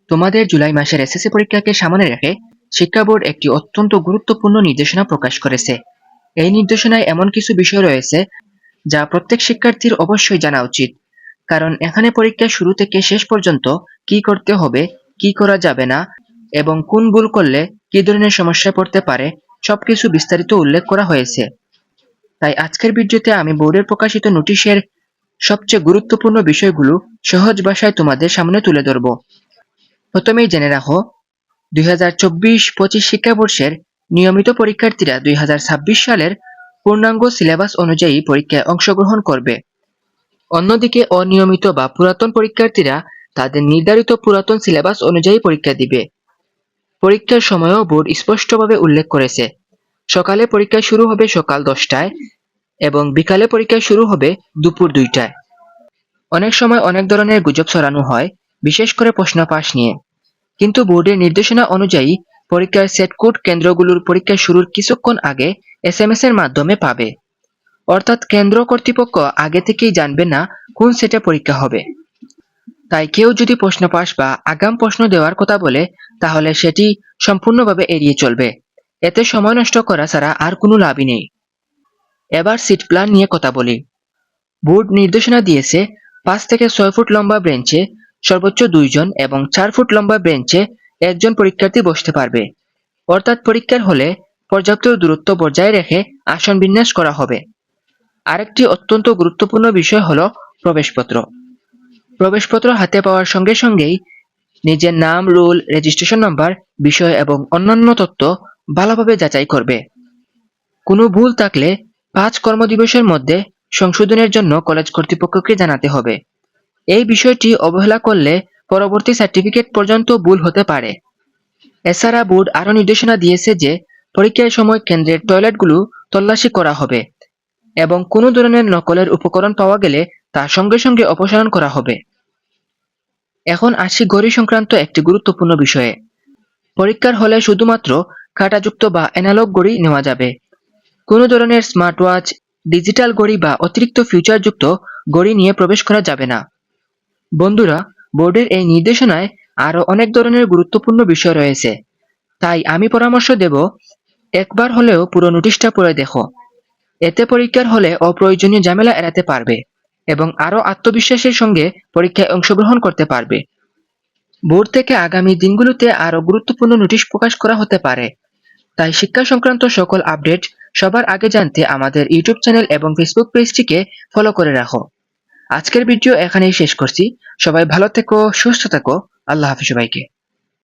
তোমাদের জুলাই মাসের এসএসসি পরীক্ষাকে সামনে রেখে শিক্ষা বোর্ড একটি অত্যন্ত গুরুত্বপূর্ণ নির্দেশনা প্রকাশ করেছে। এই নির্দেশনায় এমন কিছু বিষয় রয়েছে যা প্রত্যেক শিক্ষার্থীর অবশ্যই জানা উচিত, কারণ এখানে পরীক্ষা শুরু থেকে শেষ পর্যন্ত কি করতে হবে, কি করা যাবে না এবং কোন ভুল করলে কি ধরনের সমস্যায় পড়তে পারে সবকিছু বিস্তারিত উল্লেখ করা হয়েছে। তাই আজকের ভিডিওতে আমি বোর্ডের প্রকাশিত নোটিশের সবচেয়ে গুরুত্বপূর্ণ বিষয়গুলো সহজ ভাষায় তোমাদের সামনে তুলে ধরব। প্রথমেই জেনে রাখো, 2024-25 শিক্ষাবর্ষের নিয়মিত পরীক্ষার্থীরা 2026 সালের পূর্ণাঙ্গ সিলেবাস অনুযায়ী পরীক্ষায় অংশগ্রহণ করবে। অন্যদিকে অনিয়মিত বা পুরাতন পরীক্ষার্থীরা তাদের নির্ধারিত পুরাতন সিলেবাস অনুযায়ী পরীক্ষা দিবে। পরীক্ষার সময়ও বোর্ড স্পষ্টভাবে উল্লেখ করেছে, সকালে পরীক্ষা শুরু হবে সকাল 10টায় এবং বিকালে পরীক্ষা শুরু হবে দুপুর 2টায়। অনেক সময় অনেক ধরনের গুজব ছড়ানো হয়, বিশেষ করে প্রশ্ন পাস নিয়ে, কিন্তু বোর্ডের নির্দেশনা অনুযায়ী পরীক্ষার সেট কোড কেন্দ্রগুলোর পরীক্ষা শুরুর কিছুক্ষণ আগে SMS এর মাধ্যমে পাবে। অর্থাৎ কেন্দ্র কর্তৃপক্ষ আগে থেকেই জানবে না কোন সেটে পরীক্ষা হবে। তাই কেউ যদি প্রশ্ন পাস বা আগাম প্রশ্ন দেওয়ার কথা বলে, তাহলে সেটি সম্পূর্ণভাবে এড়িয়ে চলবে। এতে সময় নষ্ট করা ছাড়া আর কোনো লাভই নেই। এবার সিট প্ল্যান নিয়ে কথা বলি। বোর্ড নির্দেশনা দিয়েছে 5 থেকে 6 ফুট লম্বা বেঞ্চে সর্বোচ্চ 2 জন এবং 4 ফুট লম্বা বেঞ্চে 1 জন পরীক্ষার্থী বসতে পারবে। অর্থাৎ পরীক্ষার হলে পর্যাপ্ত দূরত্ব বজায় রেখে আসন বিন্যাস করা হবে। আরেকটি অত্যন্ত গুরুত্বপূর্ণ বিষয় হলো প্রবেশপত্র। প্রবেশপত্র হাতে পাওয়ার সঙ্গে সঙ্গেই নিজের নাম, রোল, রেজিস্ট্রেশন নাম্বার, বিষয় এবং অন্যান্য তথ্য ভালোভাবে যাচাই করবে। কোনো ভুল থাকলে 5 কর্মদিবসের মধ্যে সংশোধনের জন্য কলেজ কর্তৃপক্ষকে জানাতে হবে। এই বিষয়টি অবহেলা করলে পরবর্তী সার্টিফিকেট পর্যন্ত ভুল হতে পারে। এছাড়া বোর্ড আরও নির্দেশনা দিয়েছে যে পরীক্ষার সময় কেন্দ্রের টয়লেটগুলো তল্লাশি করা হবে এবং কোনো ধরনের নকলের উপকরণ পাওয়া গেলে তা সঙ্গে সঙ্গে অপসারণ করা হবে। এখন আসি ঘড়ি সংক্রান্ত একটি গুরুত্বপূর্ণ বিষয়ে। পরীক্ষার হলে শুধুমাত্র কাঁটাযুক্ত বা অ্যানালগ ঘড়ি নেওয়া যাবে। কোনো ধরনের স্মার্ট ওয়াচ, ডিজিটাল ঘড়ি বা অতিরিক্ত ফিচারযুক্ত ঘড়ি নিয়ে প্রবেশ করা যাবে না। বন্ধুরা, বোর্ডের এই নির্দেশনায় আরও অনেক ধরনের গুরুত্বপূর্ণ বিষয় রয়েছে, তাই আমি পরামর্শ দেব একবার হলেও পুরো নোটিশটা পড়ে দেখো। এতে পরীক্ষার হলে অপ্রয়োজনীয় ঝামেলা এড়াতে পারবে এবং আরও আত্মবিশ্বাসের সঙ্গে পরীক্ষায় অংশগ্রহণ করতে পারবে। বোর্ড থেকে আগামী দিনগুলোতে আরও গুরুত্বপূর্ণ নোটিশ প্রকাশ করা হতে পারে, তাই শিক্ষা সংক্রান্ত সকল আপডেট সবার আগে জানতে আমাদের ইউটিউব চ্যানেল এবং ফেসবুক পেজটিকে ফলো করে রাখো। আজকের ভিডিও এখানেই শেষ করছি। সবাই ভালো থেকো, সুস্থ থেকো। আল্লাহ হাফেজ সবাইকে।